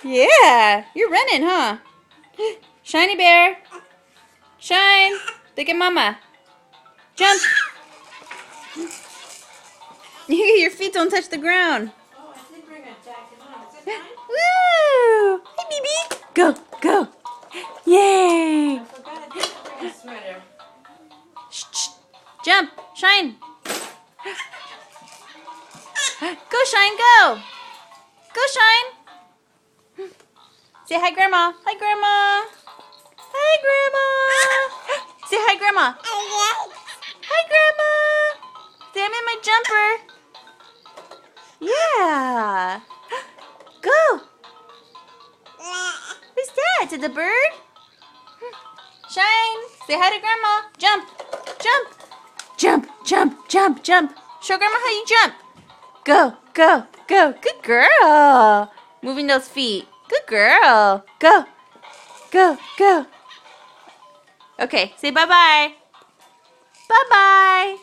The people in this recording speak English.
Yeah, you're running, huh? Shiny bear. Shine. Look at mama. Jump. Your feet don't touch the ground. Oh, I did bring a jacket on. Is it mine? Woo! Hey, baby. Go, go. Yay. I forgot I didn't bring a sweater. Shh, shh. Jump. Shine. Go, Shine, go. Go, Shine. Say hi, Grandma. Hi, Grandma. Hi, Grandma. Say hi, Grandma. Hi, Grandma. Say I'm in my jumper. Yeah. Go. Who's that? Is it the bird? Shine. Say hi to Grandma. Jump. Jump. Jump, jump, jump, jump. Show Grandma how you jump. Go, go, go. Good girl. Moving those feet. Good girl. Go, go, go. Okay, say bye-bye. Bye-bye.